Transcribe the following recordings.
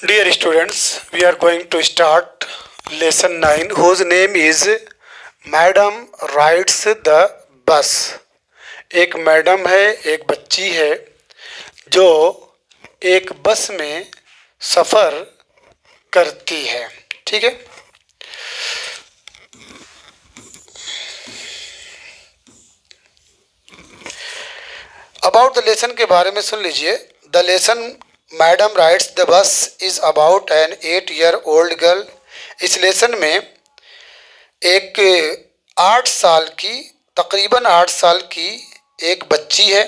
Dear students, we are going to start lesson 9 whose name is Madam Rides the Bus. एक madam है, एक बच्ची है जो एक बस में सफ़र करती है। ठीक है, अबाउट द लेसन के बारे में सुन लीजिए। The lesson madam rides the bus is about an 8 year old girl. इस लेसन में एक 8 साल की, तकरीबन 8 साल की एक बच्ची है।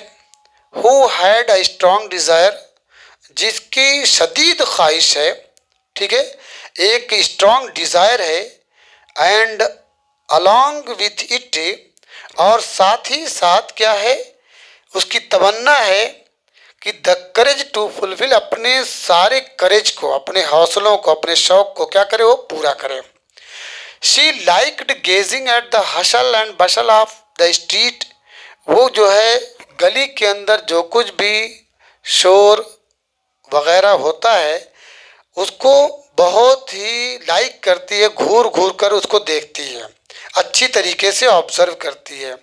Who had a strong desire, जिसकी शदीद ख्वाहिश है। ठीक है, एक स्ट्रॉन्ग डिज़ायर है। एंड अलॉन्ग विथ इट, और साथ ही साथ क्या है, उसकी तमन्ना है कि द करेज टू फुलफिल, अपने सारे करेज को, अपने हौसलों को, अपने शौक को क्या करे, वो पूरा करे। She liked gazing at the hustle and bustle of the street, वो जो है गली के अंदर जो कुछ भी शोर वगैरह होता है उसको बहुत ही लाइक करती है, घूर घूर कर उसको देखती है, अच्छी तरीके से ऑब्जर्व करती है।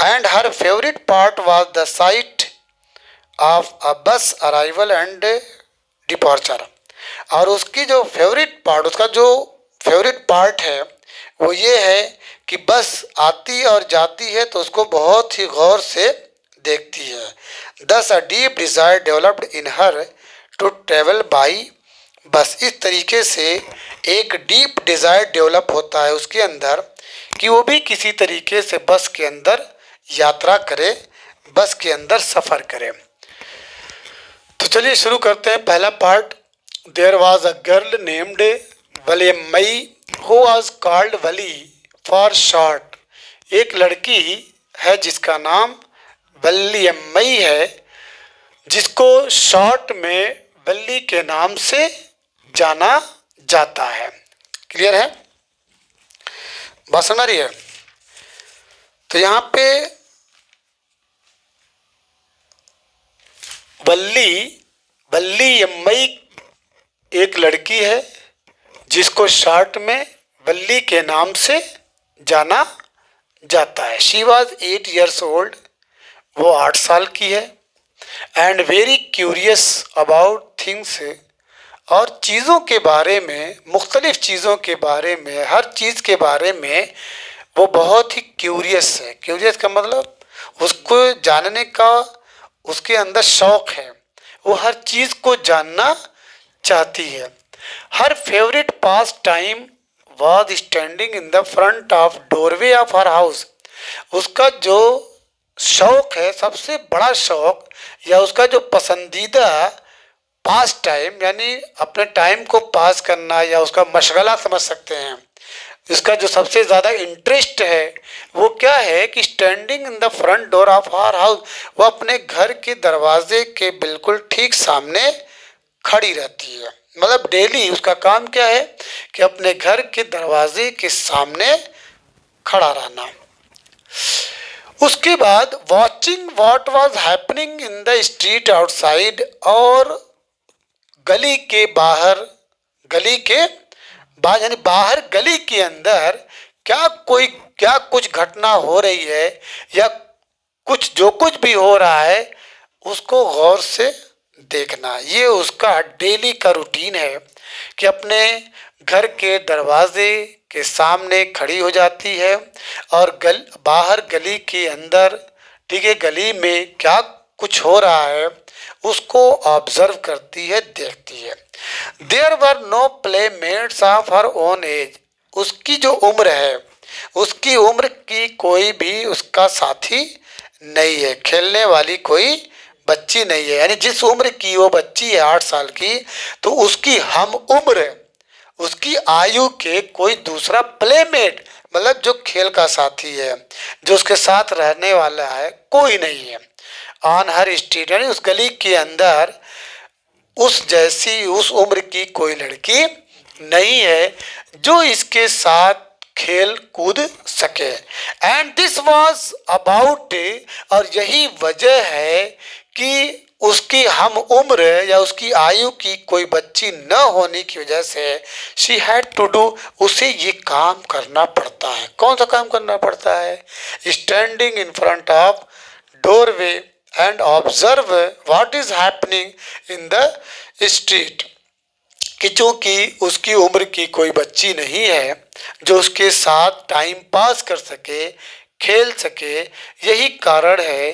And her favourite part was the sight of a बस अराइवल एंड डिपार्चर, और उसकी जो फेवरेट पार्ट, उसका जो फेवरेट पार्ट है वो ये है कि बस आती और जाती है तो उसको बहुत ही गौर से देखती है। Thus a deep desire developed in her to travel by bus, इस तरीके से एक डीप डिज़ायर डेवलप होता है उसके अंदर कि वो भी किसी तरीके से बस के अंदर यात्रा करे, बस के अंदर सफ़र करे। तो चलिए शुरू करते हैं पहला part. There was a girl named Valliammai who was called Valli for short. एक लड़की है जिसका नाम वलियम्मई है, जिसको शॉर्ट में वल्ली के नाम से जाना जाता है। क्लियर है, बात समझ रही है? तो यहाँ पे वल्लियम्मई एक लड़की है जिसको शॉर्ट में वल्ली के नाम से जाना जाता है। शी वॉज 8 years old, वो 8 साल की है। And very curious about things, और चीज़ों के बारे में, मुख्तलिफ चीज़ों के बारे में, हर चीज़ के बारे में वो बहुत ही क्यूरियस है। क्यूरियस का मतलब उसको जानने का उसके अंदर शौक़ है, वो हर चीज़ को जानना चाहती है। हर favourite pass time was standing in the front of doorway of her house. उसका जो शौक़ है, सबसे बड़ा शौक़ या उसका जो पसंदीदा पास टाइम, यानी अपने टाइम को पास करना या उसका मशगला समझ सकते हैं, इसका जो सबसे ज़्यादा इंटरेस्ट है वो क्या है कि standing in the front door of our house, वो अपने घर के दरवाजे के बिल्कुल ठीक सामने खड़ी रहती है। मतलब डेली उसका काम क्या है कि अपने घर के दरवाजे के सामने खड़ा रहना। उसके बाद watching what was happening in the street outside, और गली के बाहर, गली के बाहर यानी बाहर गली के अंदर क्या कुछ घटना हो रही है या कुछ जो कुछ भी हो रहा है उसको गौर से देखना। ये उसका डेली का रूटीन है कि अपने घर के दरवाजे के सामने खड़ी हो जाती है और बाहर गली के अंदर, ठीक है, गली में क्या कुछ हो रहा है उसको ऑब्जर्व करती है, देखती है। There were no playmates of her own age, उसकी जो उम्र है, उसकी उम्र की कोई भी उसका साथी नहीं है, खेलने वाली कोई बच्ची नहीं है। यानी जिस उम्र की वो बच्ची है 8 साल की, तो उसकी हम उम्र, उसकी आयु के कोई दूसरा प्लेमेट, मतलब जो खेल का साथी है, जो उसके साथ रहने वाला है, कोई नहीं है। ऑन हर स्ट्रीट, यानी उस गली के अंदर उस जैसी, उस उम्र की कोई लड़की नहीं है जो इसके साथ खेल कूद सके। एंड दिस वॉज अबाउट, और यही वजह है कि उसकी हम उम्र या उसकी आयु की कोई बच्ची न होने की वजह से शी हैड टू डू, उसे ये काम करना पड़ता है। कौन सा काम करना पड़ता है? Standing in front of doorway and observe what is happening in the street. कि चूंकि उसकी उम्र की कोई बच्ची नहीं है जो उसके साथ टाइम पास कर सके, खेल सके, यही कारण है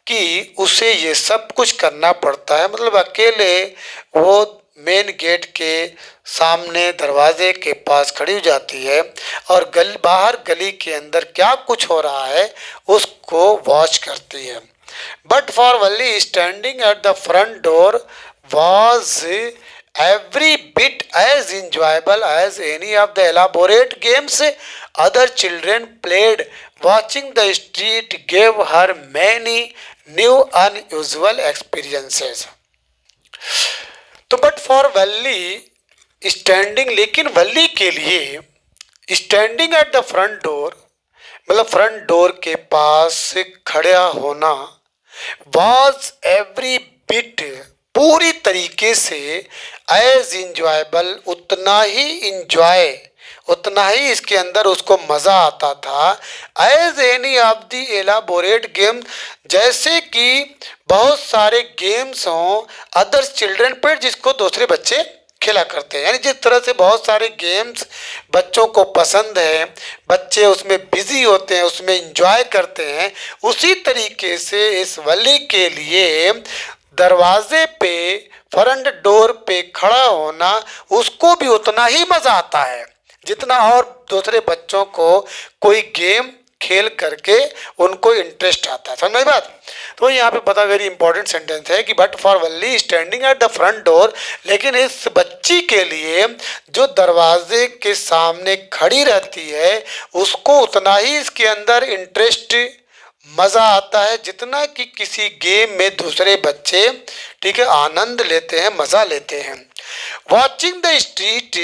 कि उसे ये सब कुछ करना पड़ता है। मतलब अकेले वो मेन गेट के सामने दरवाजे के पास खड़ी हो जाती है और बाहर गली के अंदर क्या कुछ हो रहा है उसको वॉच करती है। But for Valli standing at the front door was every bit as enjoyable as any of the elaborate games other children played. Watching the street gave her many new unusual experiences. तो but for Valli standing, लेकिन वल्ली के लिए standing at the front door मतलब front door के पास खड़ा होना was every bit, पूरी तरीके से एज इंजॉयबल, उतना ही इंजॉय, उतना ही इसके अंदर उसको मज़ा आता था as any of the elaborate game, जैसे कि बहुत सारे गेम्स हों अदर चिल्ड्रन पर जिसको दूसरे बच्चे खेला करते हैं। यानी जिस तरह से बहुत सारे गेम्स बच्चों को पसंद है, बच्चे उसमें बिजी होते हैं, उसमें इंजॉय करते हैं, उसी तरीके से इस वली के लिए दरवाजे पे फ्रंट डोर पे खड़ा होना उसको भी उतना ही मज़ा आता है जितना और दूसरे बच्चों को कोई गेम खेल करके उनको इंटरेस्ट आता है। समझ में बात? तो यहाँ पे पता वेरी इंपॉर्टेंट सेंटेंस है कि but for Valli standing at the front door, लेकिन इस बच्ची के लिए जो दरवाजे के सामने खड़ी रहती है उसको उतना ही इसके अंदर इंटरेस्ट, मज़ा आता है जितना कि किसी गेम में दूसरे बच्चे, ठीक है, आनंद लेते हैं, मज़ा लेते हैं। वॉचिंग द स्ट्रीट,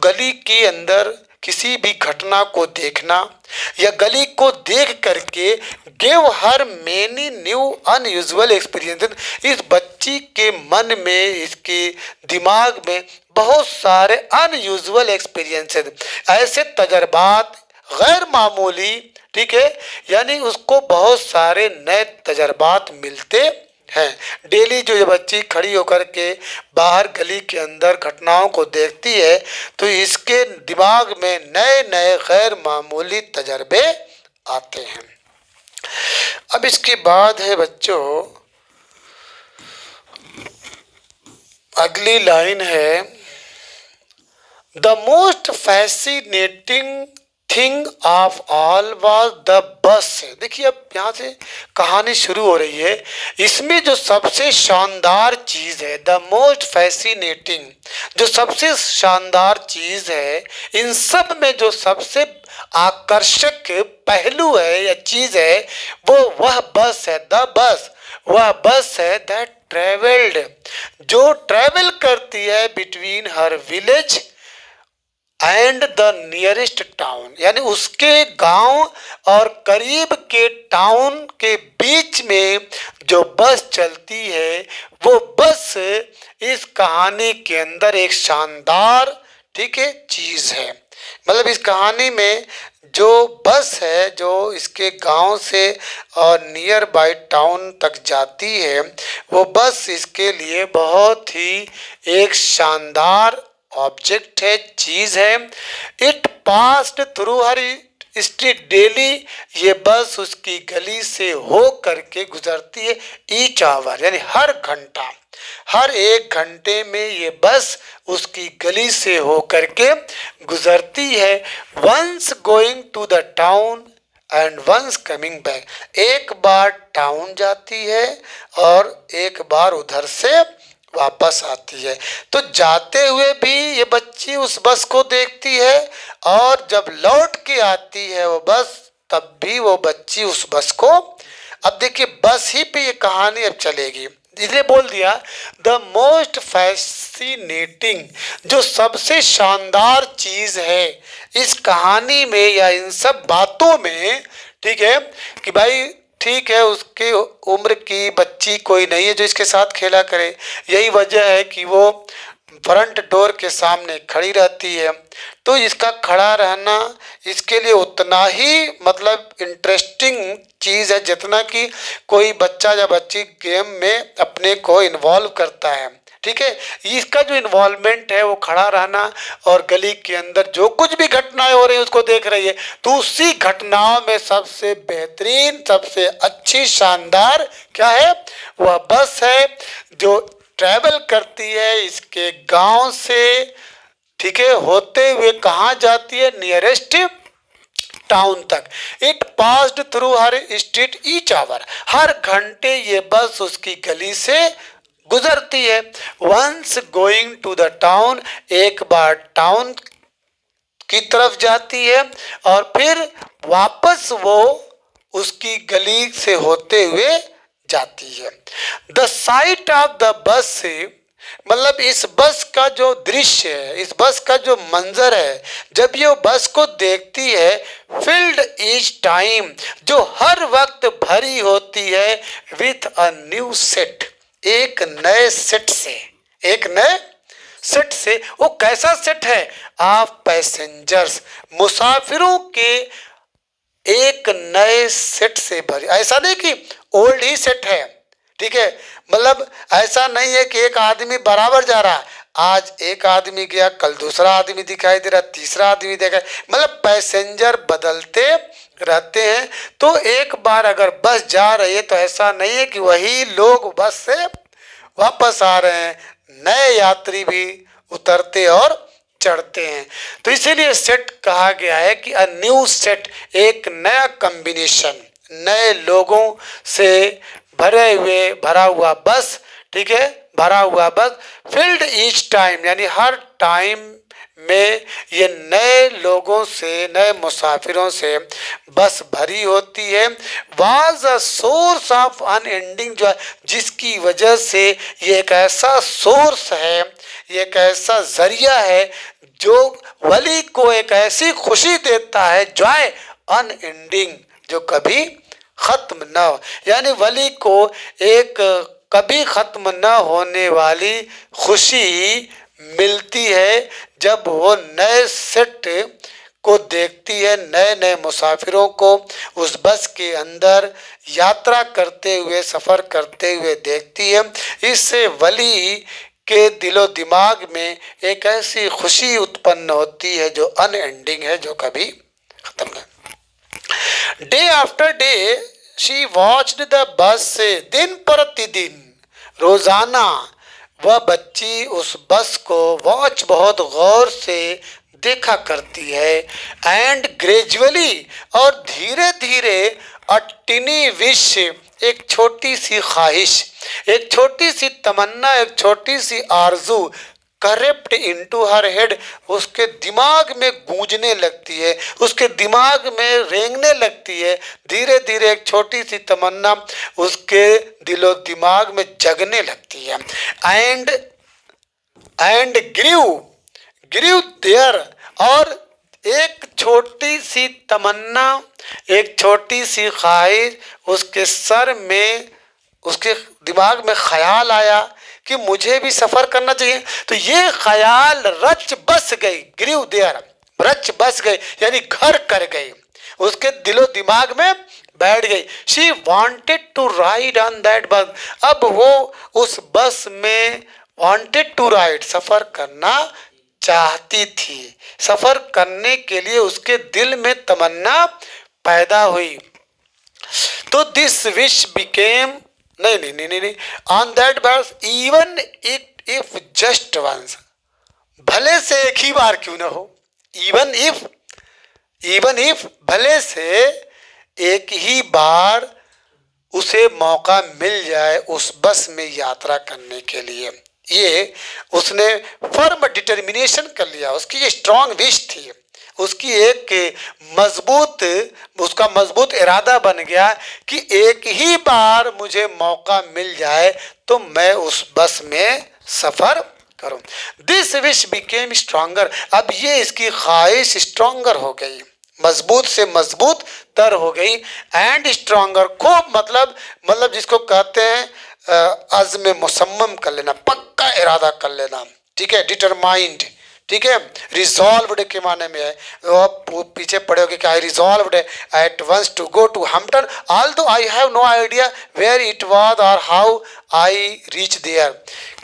गली के अंदर किसी भी घटना को देखना या गली को देख करके give her many new unusual experiences, इस बच्ची के मन में, इसके दिमाग में बहुत सारे अनयूजुअल एक्सपीरियंसेस, ऐसे तजर्बात, गैर मामूली, ठीक है, यानी उसको बहुत सारे नए तजर्बात मिलते हैं। डेली जो ये बच्ची खड़ी होकर के बाहर गली के अंदर घटनाओं को देखती है तो इसके दिमाग में नए नए गैर मामूली तजर्बे आते हैं। अब इसके बाद है बच्चों, अगली लाइन है the most fascinating thing of all was the bus. देखिए अब यहाँ से कहानी शुरू हो रही है। इसमें जो सबसे शानदार चीज़ है, द मोस्ट फैसिनेटिंग, जो सबसे शानदार चीज़ है, इन सब में जो सबसे आकर्षक पहलू है या चीज़ है वो वह बस है, द बस, वह बस है दैट ट्रेवल्ड, जो ट्रेवल करती है between her village and the nearest town, यानी उसके गांव और करीब के टाउन के बीच में जो बस चलती है वो बस इस कहानी के अंदर एक शानदार, ठीक है, चीज़ है। मतलब इस कहानी में जो बस है जो इसके गांव से और नियर बाय टाउन तक जाती है वो बस इसके लिए बहुत ही एक शानदार ऑब्जेक्ट है, चीज़ है। It passed through her street daily, ये बस उसकी गली से हो करके गुजरती है। ईच आवर यानी हर घंटा, हर एक घंटे में ये बस उसकी गली से हो करके गुजरती है। Once going to the town and once coming back, एक बार टाउन जाती है और एक बार उधर से वापस आती है। तो जाते हुए भी ये बच्ची उस बस को देखती है और जब लौट के आती है वो बस तब भी वो बच्ची उस बस को, अब देखिए बस ही पे ये कहानी अब चलेगी। इसलिए बोल दिया द मोस्ट फैसिनेटिंग, जो सबसे शानदार चीज़ है इस कहानी में या इन सब बातों में, ठीक है, कि भाई ठीक है, उसके उम्र की बच्ची कोई नहीं है जो इसके साथ खेला करे। यही वजह है कि वो फ्रंट डोर के सामने खड़ी रहती है। तो इसका खड़ा रहना इसके लिए उतना ही मतलब इंटरेस्टिंग चीज़ है जितना कि कोई बच्चा या बच्ची गेम में अपने को इन्वॉल्व करता है। ठीक है, इसका जो इन्वॉल्वमेंट है वो खड़ा रहना और गली के अंदर जो कुछ भी घटनाएं हो रही हैं उसको देख रही है, तो उसी घटनाओं में सबसे बेहतरीन, सबसे अच्छी, शानदार क्या है, वह बस है जो ट्रैवल करती है इसके गांव से, ठीक है, होते हुए कहाँ जाती है, नियरेस्ट टाउन तक। It passed through her street each hour, हर घंटे ये बस उसकी गली से गुजरती है। Once going to the town, एक बार टाउन की तरफ जाती है और फिर वापस वो उसकी गली से होते हुए जाती है। The sight of the bus से मतलब इस बस का जो दृश्य है, इस बस का जो मंजर है, जब ये बस को देखती है, फिल्ड ईच टाइम, जो हर वक्त भरी होती है, विथ अ न्यू सेट, एक नए सेट से, एक नए सेट से। वो कैसा सेट है, ऑफ पैसेंजर्स, मुसाफिरों के एक नए सेट से भरी। ऐसा नहीं कि ओल्ड ही सेट है, ठीक है, मतलब ऐसा नहीं है कि एक आदमी बराबर जा रहा, आज एक आदमी गया, कल दूसरा आदमी दिखाई दे रहा, तीसरा आदमी देखा, मतलब पैसेंजर बदलते रहते हैं। तो एक बार अगर बस जा रही है तो ऐसा नहीं है कि वही लोग बस से वापस आ रहे हैं, नए यात्री भी उतरते और चढ़ते हैं। तो इसीलिए सेट कहा गया है कि अ न्यू सेट, एक नया कॉम्बिनेशन, नए लोगों से भरा हुआ बस, ठीक है, भरा हुआ बस। फिल्ड ईच टाइम, यानी हर टाइम में ये नए लोगों से, नए मुसाफिरों से बस भरी होती है। Was a source of unending Joy, जिसकी वजह से ये एक ऐसा सोर्स है, ये एक ऐसा जरिया है जो वली को एक ऐसी खुशी देता है, जॉय अनएंडिंग, जो कभी खत्म न हो। यानी वली को एक कभी खत्म न होने वाली खुशी मिलती है जब वो नए सेट को देखती है, नए नए मुसाफिरों को उस बस के अंदर यात्रा करते हुए, सफ़र करते हुए देखती है। इससे वली के दिलो दिमाग में एक ऐसी खुशी उत्पन्न होती है जो अनएंडिंग है, जो कभी खत्म नहीं। Day after day she watched the bus, से दिन प्रतिदिन, रोजाना वह बच्ची उस बस को वॉच, बहुत गौर से देखा करती है। एंड ग्रेजुअली, और धीरे धीरे, अ टिनी विश, एक छोटी सी ख्वाहिश, एक छोटी सी तमन्ना, एक छोटी सी आरजू, करेप्ट इनटू हर हेड, उसके दिमाग में गूंजने लगती है, उसके दिमाग में रेंगने लगती है। धीरे धीरे एक छोटी सी तमन्ना उसके दिलो दिमाग में जगने लगती है। एंड ग्रीव देयर, और एक छोटी सी तमन्ना, एक छोटी सी ख्वाहिश उसके सर में, उसके दिमाग में ख्याल आया कि मुझे भी सफ़र करना चाहिए। तो ये ख्याल रच बस गई, ग्रीव देयर, रच बस गई, यानी घर कर गई, उसके दिलो दिमाग में बैठ गई। She wanted to ride on that bus, अब वो उस बस में वॉन्टेड टू राइड, सफ़र करना चाहती थी, सफ़र करने के लिए उसके दिल में तमन्ना पैदा हुई। तो दिस विश बिकेम, नहीं, on that bus, even it if just once, भले से एक ही बार क्यों ना हो, इवन इफ भले से एक ही बार उसे मौका मिल जाए उस बस में यात्रा करने के लिए। ये उसने फर्म डिटर्मिनेशन कर लिया, उसकी ये स्ट्रांग विश थी, उसकी एक मजबूत, उसका मजबूत इरादा बन गया कि एक ही बार मुझे मौका मिल जाए तो मैं उस बस में सफ़र करूं। दिस विश बिकेम स्ट्रॉन्गर, अब ये इसकी ख्वाहिश स्ट्रॉन्गर हो गई, मजबूत से मजबूत तर हो गई। एंड स्ट्रॉन्गर, खूब मतलब जिसको कहते हैं अज़्म मुसम्मम कर लेना, पक्का इरादा कर लेना, ठीक है, डिटरमाइंड, ठीक है। रिजॉल्व्ड के माने में है, आप पीछे पढ़े होगे कि I resolved at once to go to Hampton although I have no idea where it was और हाउ आई रीच देयर,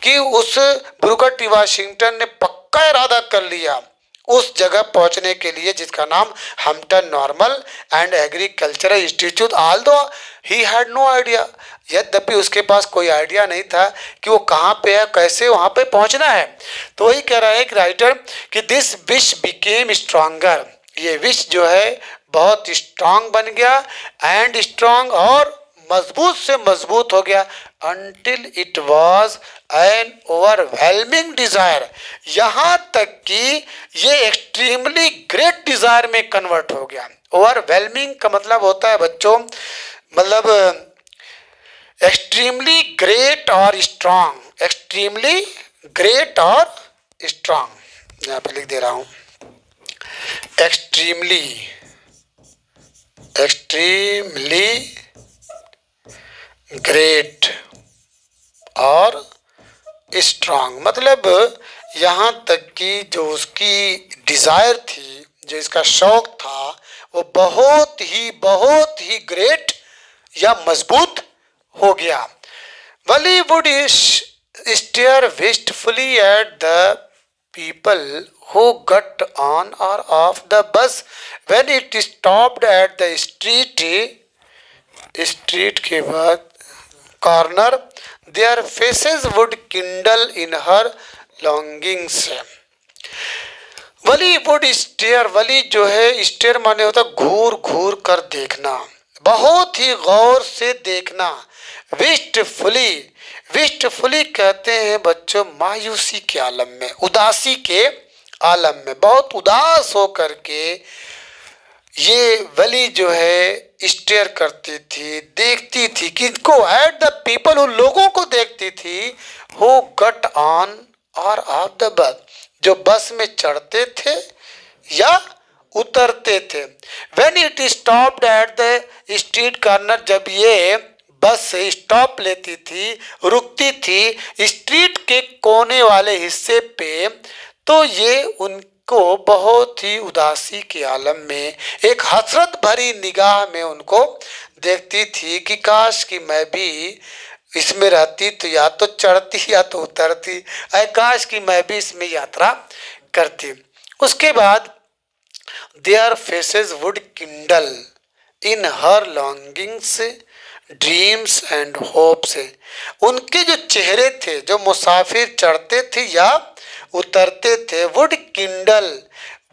कि उस ब्रूकर टी वाशिंगटन ने पक्का इरादा कर लिया उस जगह पहुंचने के लिए जिसका नाम Hampton normal and agricultural institute, although he had no idea, यद्यपि उसके पास कोई आइडिया नहीं था कि वो कहाँ पे है, कैसे वहाँ पे पहुँचना है। तो वही कह रहा है एक राइटर कि दिस विश बिकेम स्ट्रॉन्गर, ये विश जो है बहुत स्ट्रांग बन गया, एंड स्ट्रांग और मजबूत से मजबूत हो गया, until it was an overwhelming desire, यहाँ तक कि ये एक्सट्रीमली ग्रेट डिजायर में कन्वर्ट हो गया। ओवरवेलमिंग का मतलब होता है बच्चों, मतलब एक्सट्रीमली ग्रेट और स्ट्रांग, एक्सट्रीमली ग्रेट और स्ट्रांग, यहाँ पे लिख दे रहा हूँ, एक्सट्रीमली ग्रेट और स्ट्रांग, मतलब यहाँ तक कि जो उसकी डिज़ायर थी, जो इसका शौक था, वो बहुत ही ग्रेट या मजबूत हो गया। Valli would stare wistfully at the people who got on or off the bus when it stopped at the street के बाद corner, their faces would kindle in her longings। Valli would stare, Valli जो है स्टेयर माने होता घूर घूर कर देखना, बहुत ही गौर से देखना। विस्टफुली, विस्टफुली कहते हैं बच्चों मायूसी के आलम में, उदासी के आलम में, बहुत उदास हो करके ये वली जो है स्टेयर करती थी, देखती थी, किसको, एट द पीपल, उन लोगों को देखती थी, हु गट ऑन और ऑफ द बस, जो बस में चढ़ते थे या उतरते थे। When it stopped at the street corner, जब ये बस स्टॉप लेती थी, रुकती थी स्ट्रीट के कोने वाले हिस्से पे, तो ये उनको बहुत ही उदासी के आलम में एक हसरत भरी निगाह में उनको देखती थी कि काश कि मैं भी इसमें रहती तो या तो चढ़ती या तो उतरती, ऐ काश कि मैं भी इसमें यात्रा करती। उसके बाद their faces would Kindle in her longings dreams and hopes, उनके जो चेहरे थे, जो मुसाफिर चढ़ते थे या उतरते थे, वुड किंडल,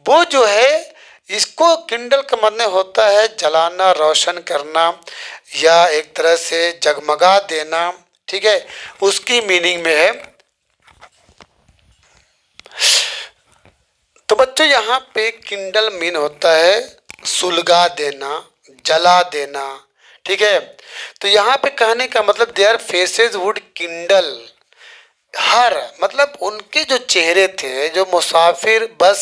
वो जो है, इसको किंडल का मतलब होता है जलाना, रोशन करना या एक तरह से जगमगा देना, ठीक है, उसकी मीनिंग में है। तो बच्चों यहाँ पे किंडल मीन होता है सुलगा देना, जला देना, ठीक है। तो यहाँ पे कहने का मतलब देयर फेसेस वुड किंडल, हर मतलब उनके जो चेहरे थे, जो मुसाफिर बस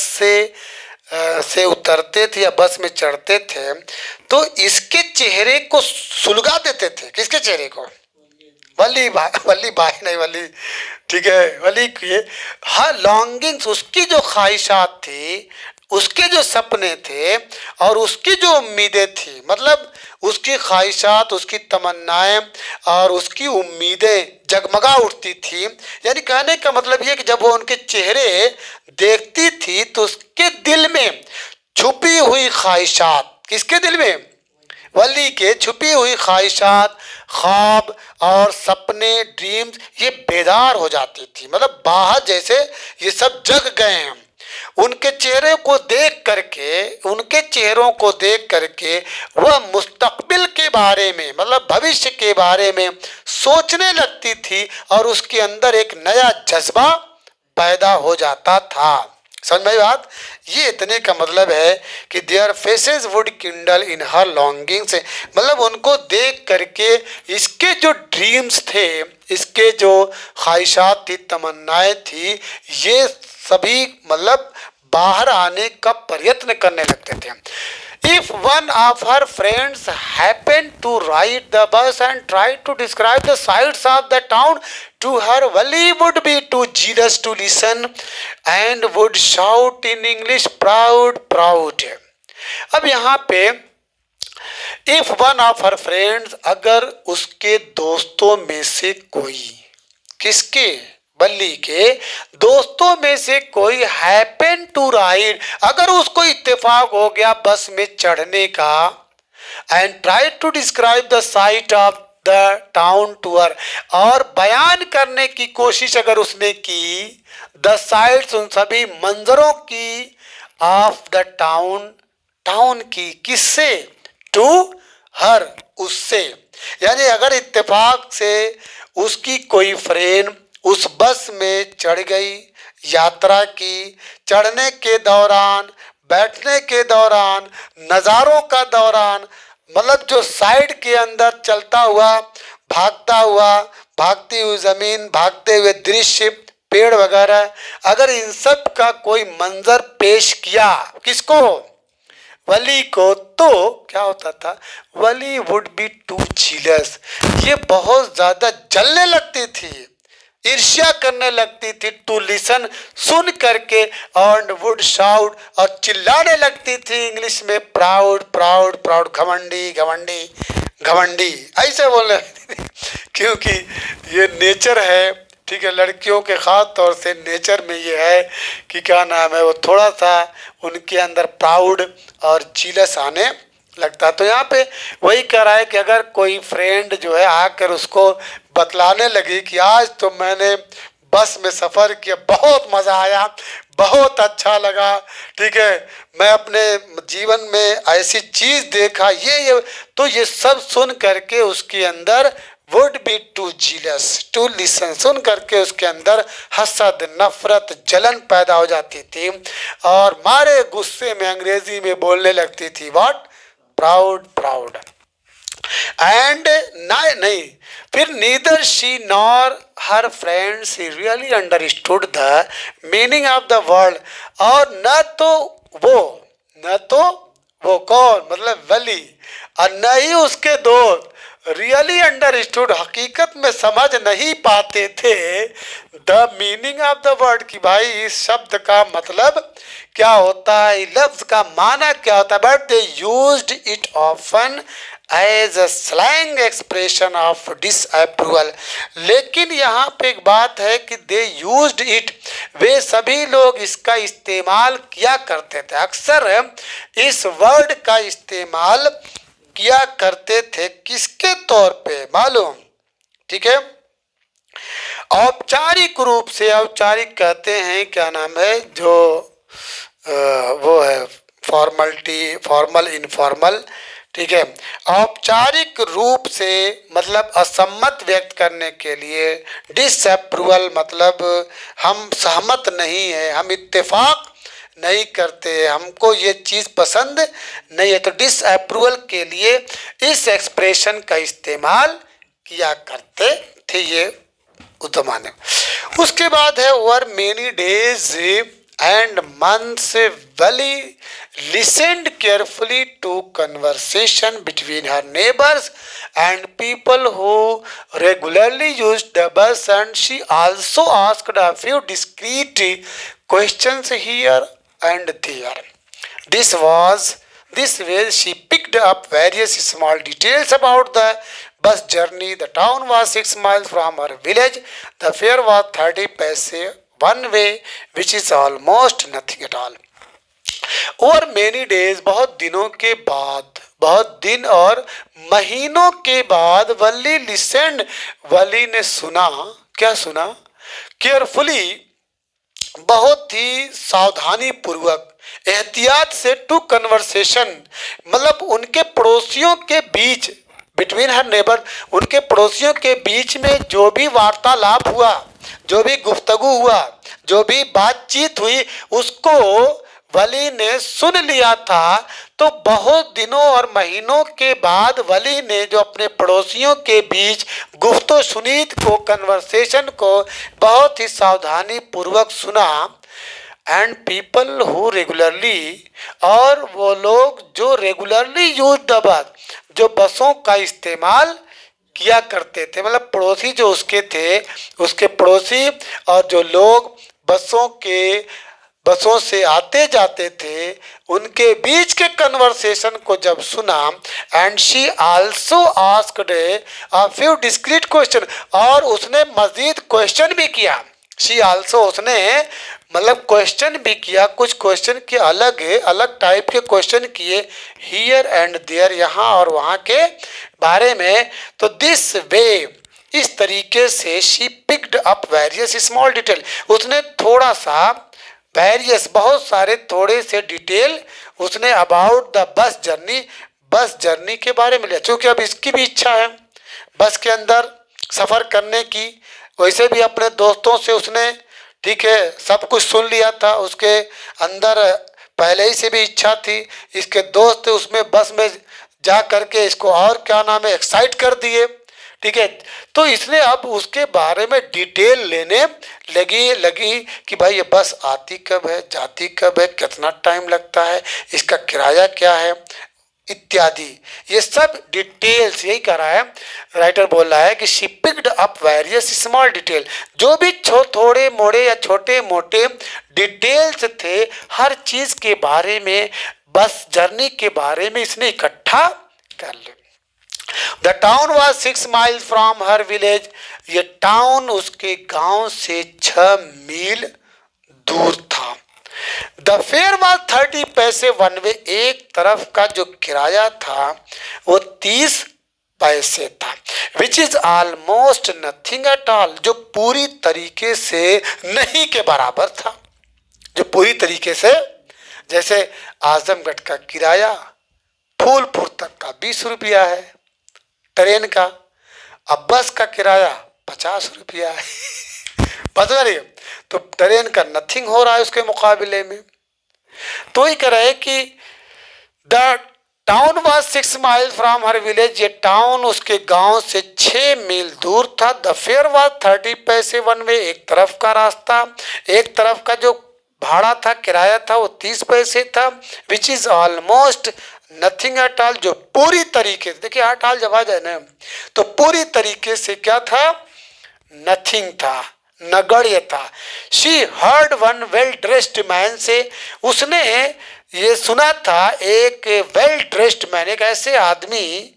से उतरते थे या बस में चढ़ते थे, तो इसके चेहरे को सुलगा देते थे। किसके चेहरे को? वली भाई नहीं, वली, ठीक है, वली के हर लॉन्गिंग्स, उसकी जो ख्वाहिशात थी, उसके जो सपने थे और उसकी जो उम्मीदें थी, मतलब उसकी ख्वाहिशात, उसकी तमन्नाएं और उसकी उम्मीदें जगमगा उठती थी। यानी कहने का मतलब ये कि जब वो उनके चेहरे देखती थी तो उसके दिल में छुपी हुई ख्वाहिशात, किसके दिल में? वली के छुपी हुई ख्वाहिशात, ख्वाब और सपने, ड्रीम्स, ये बेदार हो जाती थी, मतलब बाहर जैसे ये सब जग गए हैं। उनके चेहरे को देख करके, उनके चेहरों को देख करके वह मुस्तकबिल के बारे में, मतलब भविष्य के बारे में सोचने लगती थी और उसके अंदर एक नया जज्बा पैदा हो जाता था। समझ में बात? ये इतने का मतलब है कि their faces would Kindle in her longings, मतलब उनको देख करके इसके जो ड्रीम्स थे, इसके जो ख्वाहिशात थी, तमन्नाएं थी, ये सभी मतलब बाहर आने का प्रयत्न करने लगते थे। If one of her friends happened to ride the bus and tried to describe the sights of the town to her, Valli would be too jealous to listen and would shout in English, proud, proud. अब यहाँ पे if one of her friends, अगर उसके दोस्तों में से कोई, किसके, वल्ली के दोस्तों में से कोई हैपन टू राइड, अगर उसको इत्तेफाक हो गया बस में चढ़ने का, and try to describe the sight of the town to her, और बयान करने की कोशिश अगर उसने की द साइट्स, उन सभी मंजरों की, ऑफ द टाउन, टाउन की, किससे, टू हर, उससे, यानी अगर इत्तेफाक से उसकी कोई फ्रेंड उस बस में चढ़ गई, यात्रा की, चढ़ने के दौरान, बैठने के दौरान, नज़ारों का दौरान, मतलब जो साइड के अंदर चलता हुआ, भागता हुआ, भागती हुई ज़मीन, भागते हुए दृश्य, पेड़ वगैरह, अगर इन सब का कोई मंजर पेश किया, किसको, वली को, तो क्या होता था, वली वुड बी टू जीलस, ये बहुत ज़्यादा जलने लगती थी, ईर्ष्या करने लगती थी, टू लिसन, सुन करके, और वुड शाउट, और चिल्लाने लगती थी इंग्लिश में, प्राउड, प्राउड, प्राउड, घमंडी, घमंडी, घमंडी, ऐसे बोलने लगती थी, क्योंकि ये नेचर है, ठीक है, लड़कियों के ख़ास तौर से नेचर में ये है कि क्या नाम है, वो थोड़ा सा उनके अंदर प्राउड और जीलस आने लगता। तो यहाँ पे वही कह रहा है कि अगर कोई फ्रेंड जो है आकर उसको बतलाने लगी कि आज तो मैंने बस में सफ़र किया, बहुत मज़ा आया, बहुत अच्छा लगा, ठीक है, मैं अपने जीवन में ऐसी चीज़ देखा, ये तो ये सब सुन करके उसके अंदर would be too jealous to listen, सुन करके उसके अंदर हसद, नफरत, जलन पैदा हो जाती थी, और मारे गुस्से में अंग्रेजी में बोलने लगती थी, व्हाट, प्राउड, प्राउड, एंड नहीं, फिर neither she nor her friends really understood the meaning of the word, और न तो वो कौन, मतलब वली, और न ही उसके दोस्त रियली अंडरस्टूड, हकीकत में समझ नहीं पाते थे, the meaning of the word, कि भाई इस शब्द का मतलब क्या होता है, लफ्ज का माना क्या होता है, but they used it often as a slang expression of disapproval, लेकिन यहाँ पे एक बात है कि दे यूज्ड इट, वे सभी लोग इसका इस्तेमाल किया करते थे, अक्सर इस वर्ड का इस्तेमाल किया करते थे, किसके तौर पे मालूम, ठीक है, औपचारिक रूप से, औपचारिक कहते हैं, क्या नाम है, जो वो है फॉर्मलिटी, फॉर्मल, इनफॉर्मल, ठीक है, औपचारिक रूप से मतलब असम्मत व्यक्त करने के लिए, डिसअप्रूवल मतलब हम सहमत नहीं है, हम इत्तेफाक नहीं करते, हमको ये चीज़ पसंद नहीं है, तो डिसअप्रूवल के लिए इस एक्सप्रेशन का इस्तेमाल किया करते थे ये उस ज़माने में। उसके बाद है over many days and months Wali listened carefully to conversation between her neighbors and people who regularly used the bus, and she also asked a few discreet questions here and there. This way she picked up various small details about the bus journey. The town was 6 miles from her village. The fare was 30 paise one way, which is almost nothing at all. और many days, बहुत दिनों के बाद, बहुत दिन और महीनों के बाद, वली लिसेंड, वली ने सुना, क्या सुना, केयरफुली, बहुत ही सावधानी पूर्वक, एहतियात से, टू कन्वर्सेशन, मतलब उनके पड़ोसियों के बीच, बिटवीन हर नेबर, उनके पड़ोसियों के बीच में जो भी वार्तालाप हुआ, जो भी गुफ्तगू हुआ, जो भी बातचीत हुई, उसको वली ने सुन लिया था। तो बहुत दिनों और महीनों के बाद वली ने जो अपने पड़ोसियों के बीच गुफ्तो सुनीत को, कन्वर्सेशन को बहुत ही सावधानी पूर्वक सुना, एंड पीपल हु रेगुलरली, और वो लोग जो रेगुलरली यूज द बस, जो बसों का इस्तेमाल किया करते थे, मतलब पड़ोसी जो उसके थे, उसके पड़ोसी और जो लोग बसों से आते जाते थे, उनके बीच के कन्वर्सेशन को जब सुना, and she also asked a few discrete question, और उसने मजीद क्वेश्चन भी किया। शी आल्सो, उसने मतलब क्वेश्चन भी किया, कुछ क्वेश्चन के अलग टाइप के क्वेश्चन किए, हियर एंड देयर, यहाँ और वहाँ के बारे में। तो दिस वे, इस तरीके से, she picked up various small detail, उसने थोड़ा सा वेरियस, बहुत सारे थोड़े से डिटेल उसने अबाउट द बस जर्नी के बारे में लिया, क्योंकि अब इसकी भी इच्छा है बस के अंदर सफ़र करने की। वैसे भी अपने दोस्तों से उसने, ठीक है, सब कुछ सुन लिया था, उसके अंदर पहले ही से भी इच्छा थी, इसके दोस्त उसमें बस में जा करके इसको और क्या नाम है एक्साइट कर दिए, ठीक है। तो इसने अब उसके बारे में डिटेल लेने लगी कि भाई ये बस आती कब है, जाती कब है, कितना टाइम लगता है, इसका किराया क्या है, इत्यादि। ये सब डिटेल्स, यही कह रहा है राइटर, बोल रहा है कि she picked up various small detail, जो भी थोड़े मोड़े या छोटे मोटे डिटेल्स थे हर चीज के बारे में, बस जर्नी के बारे में इसने इकट्ठा कर लिया। The town was 6 miles from her village, ये टाउन उसके गांव से 6 मील दूर था। द फेयर वॉज 30 पैसे वन वे, एक तरफ का जो किराया था वो 30 पैसे था। Which is almost nothing at all, जो पूरी तरीके से नहीं के बराबर था, जो पूरी तरीके से, जैसे आजमगढ़ का किराया फूलपुर तक का 20 रुपया है ट्रेन का, अब बस का किराया 50 रुपया है पता नहीं, तो ट्रेन का नथिंग हो रहा है उसके मुकाबले में। तो ही कह रहे हैं कि the town was 6 miles from her village, ये टाउन उसके गांव से 6 मील दूर था। द फेयर वॉज 30 पैसे वन वे, एक तरफ का रास्ता, एक तरफ का जो भाड़ा था, किराया था, वो 30 पैसे था। Which is almost nothing at all, जो पूरी तरीके से, देखिए एट ऑल जब आ जाए ना तो पूरी तरीके से क्या था, नथिंग था, नगण्य था। She heard one well dressed man से, उसने ये सुना था एक वेल ड्रेस्ड मैन, एक ऐसे आदमी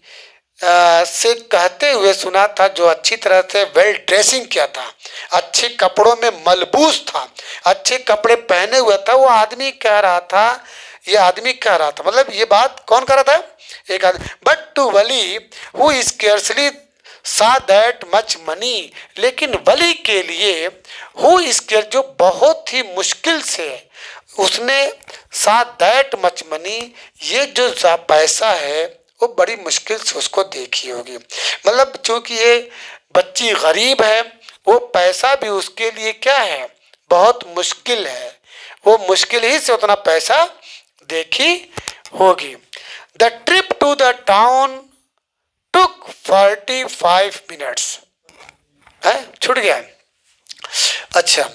से कहते हुए सुना था जो अच्छी तरह से वेल ड्रेसिंग किया था, अच्छे कपड़ों में मलबूस था, अच्छे कपड़े पहने हुए था। वो आदमी कह रहा था, ये आदमी कह रहा था, मतलब ये बात कौन कर रहा था, एक आदमी। But to Wali who scarcely saw that much money, लेकिन वली के लिए हु स्केर, जो बहुत ही मुश्किल से उसने सा दैट मच मनी, ये जो पैसा है वो बड़ी मुश्किल से उसको देखी होगी, मतलब चूंकि ये बच्ची गरीब है, वो पैसा भी उसके लिए क्या है, बहुत मुश्किल है, वो मुश्किल ही से उतना पैसा देखी होगी। The trip to the town took 45 minutes, है छूट गया। अच्छा,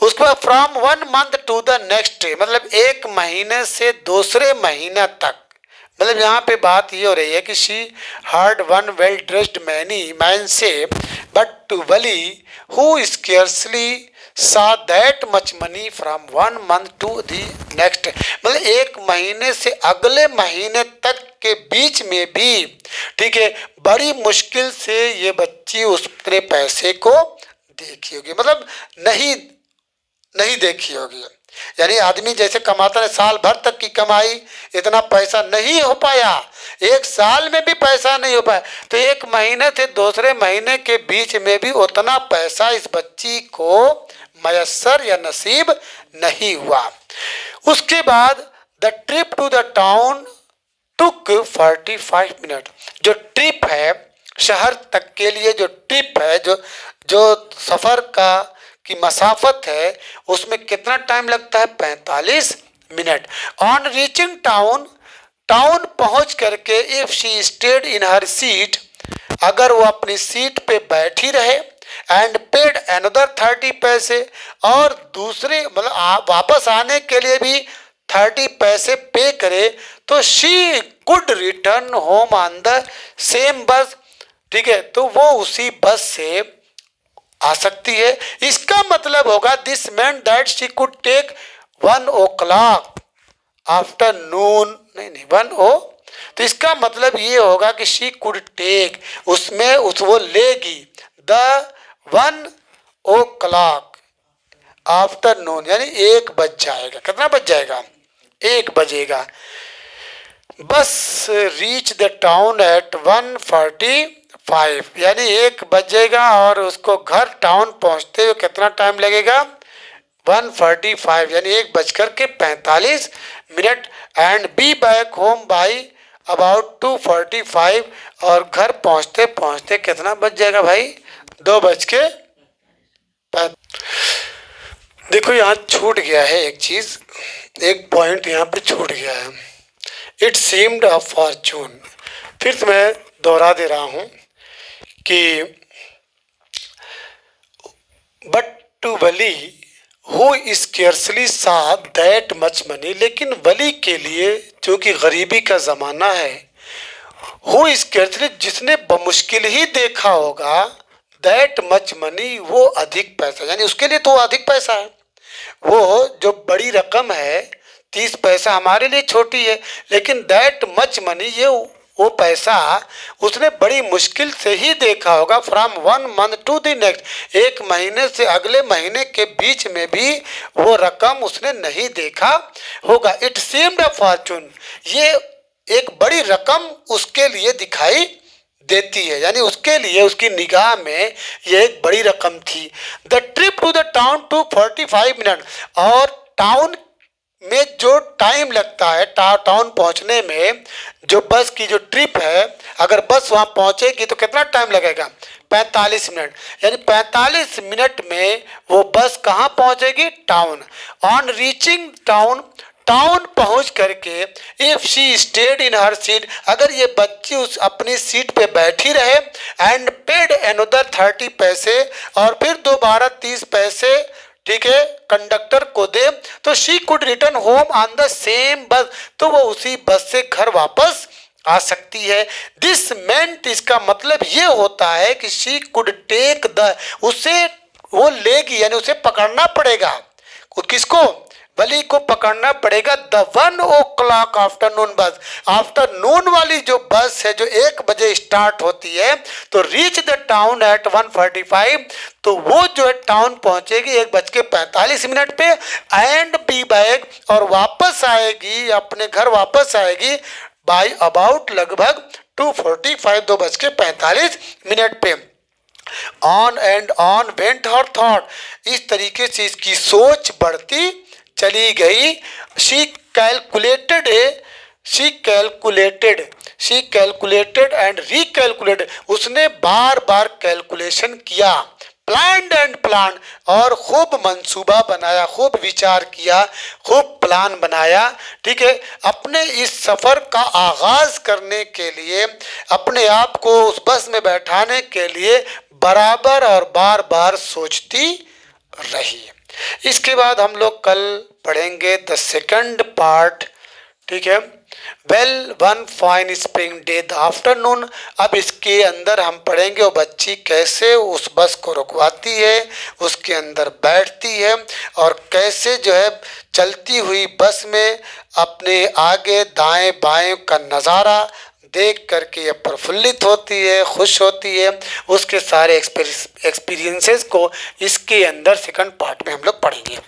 उसके बाद from 1 month to the next day, मतलब एक महीने से दूसरे महीने तक, मतलब यहाँ पे बात ये हो रही है कि she heard one well dressed man से, but to Wali who scarcely saw that much money from 1 month to the next, मतलब एक महीने से अगले महीने तक के बीच में भी, ठीक है, बड़ी मुश्किल से ये बच्ची उसने पैसे को देखी होगी, मतलब नहीं देखी होगी। यानी आदमी जैसे कमाता है साल भर तक की कमाई, इतना पैसा नहीं हो पाया, एक साल में भी पैसा नहीं हो पाया, तो एक महीने से दूसरे महीने के बीच में भी उतना पैसा इस बच्ची को मयस्सर या नसीब नहीं हुआ। उसके बाद the trip to the town took 45 minute, जो ट्रिप है शहर तक के लिए, जो ट्रिप है, जो सफ़र की मसाफत है, उसमें कितना टाइम लगता है, 45 मिनट। ऑन रीचिंग टाउन पहुंच करके, if she stayed in her seat, अगर वो अपनी सीट पे बैठी रहे, एंड पेड अनदर 30 पैसे, और दूसरे मतलब वापस आने के लिए भी 30 पैसे पे करे, तो she could return home on the same बस। ठीक है, तो वो उसी बस से आ सकती है। इसका मतलब होगा this meant that she could take 1 o'clock afternoon, नहीं 1 तो इसका मतलब ये होगा कि शी कुड टेक, उसमें वो लेगी द 1 o'clock आफ्टरनून, यानी 1 बज जाएगा। कितना बज जाएगा? 1 बजेगा। बस रीच द टाउन एट 1:45, यानी 1 बजेगा और उसको घर टाउन पहुंचते हुए कितना टाइम लगेगा? 1:45, यानी 1:45, and be back home by about 2:45, और घर पहुंचते पहुंचते कितना बज जाएगा भाई? 2:45। देखो यहाँ छूट गया है एक चीज, एक पॉइंट यहाँ पे छूट गया है। इट सीम्ड अ फॉर्चून, फिर से मैं दोहरा दे रहा हूं कि but to Wali who scarcely saw that much money, लेकिन वली के लिए जो कि गरीबी का ज़माना है, हु स्केर्सली जिसने बमुश्किल ही देखा होगा, दैट मच मनी वो अधिक पैसा, यानी उसके लिए तो अधिक पैसा है। वो जो बड़ी रकम है 30 पैसा हमारे लिए छोटी है, लेकिन दैट मच मनी ये वो पैसा उसने बड़ी मुश्किल से ही देखा होगा। From 1 month to the next, 1 महीने से अगले महीने के बीच में भी वो रकम उसने नहीं देखा होगा। इट सीम्ड अ फॉर्चून, ये एक बड़ी रकम उसके लिए दिखाई देती है, यानी उसके लिए उसकी निगाह में ये एक बड़ी रकम थी। The trip to the town to 45 minute, और टाउन में जो टाइम लगता है टाउन पहुंचने में, जो बस की जो ट्रिप है, अगर बस वहां पहुंचेगी तो कितना टाइम लगेगा? 45 मिनट, यानी 45 मिनट में वो बस कहाँ पहुंचेगी? Town. On reaching town, town पहुंच करके, if she stayed in her seat, अगर ये बच्ची उस अपनी सीट पे बैठी रहे, एंड पेड अनदर 30 पैसे, और फिर दोबारा 30 पैसे, ठीक है, कंडक्टर को दे, तो she could return home on the same बस, तो वो उसी बस से घर वापस आ सकती है। दिस मेंट, इसका मतलब ये होता है कि शी कुड टेक द, उसे वो लेगी, यानी उसे पकड़ना पड़ेगा। किसको? वली को पकड़ना पड़ेगा द 1 o'clock आफ्टरनून बस, आफ्टरनून वाली जो बस है जो 1 बजे स्टार्ट होती है, तो रीच द टाउन एट 1:45, तो वो जो है टाउन पहुंचेगी 1:45 पे, एंड बी बैक, और वापस आएगी, अपने घर वापस आएगी बाई अबाउट लगभग 2:45, 2:45 पे। On and on went her thought, इस तरीके से इसकी सोच बढ़ती चली गई। शी कैलकुलेटेड एंड रिकैलकुलेटेड, उसने बार बार कैलकुलेशन किया। प्लान एंड प्लान, और खूब मंसूबा बनाया, खूब विचार किया, खूब प्लान बनाया। ठीक है, अपने इस सफ़र का आगाज करने के लिए, अपने आप को उस बस में बैठाने के लिए बराबर और बार बार सोचती रही। इसके बाद हम लोग कल पढ़ेंगे द सेकंड पार्ट। ठीक है, well one fine spring day the afternoon. अब इसके अंदर हम पढ़ेंगे वो बच्ची कैसे उस बस को रुकवाती है, उसके अंदर बैठती है, और कैसे जो है चलती हुई बस में अपने आगे दाएं बाएं का नज़ारा देख करके ये प्रफुल्लित होती है, खुश होती है। उसके सारे एक्सपीरियंसेस को इसके अंदर सेकंड पार्ट में हम लोग पढ़ेंगे।